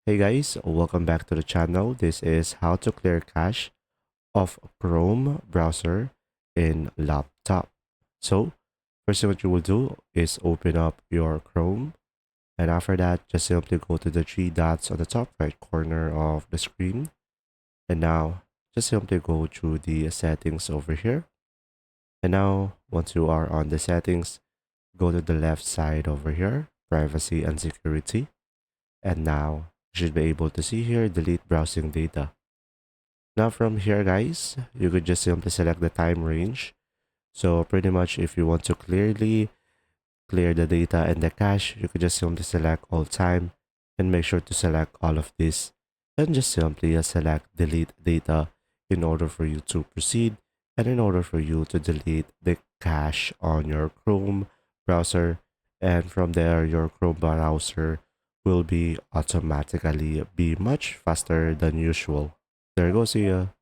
Hey guys, welcome back to the channel. This is how to clear cache of Chrome browser in laptop. So first thing what you will do is open up your Chrome, and after that just simply go to the three dots on the top right corner of the screen, and now just simply go to the settings over here. And now once you are on the settings, go to the left side over here, privacy and security. And now you should be able to see here delete browsing data. Now from here guys, you could just simply select the time range. So pretty much if you want to clearly clear the data and the cache, you could just simply select all time and make sure to select all of this, and just simply select delete data in order for you to proceed and in order for you to delete the cache on your Chrome browser. And from there your Chrome browser will be automatically be much faster than usual. There you go, see ya.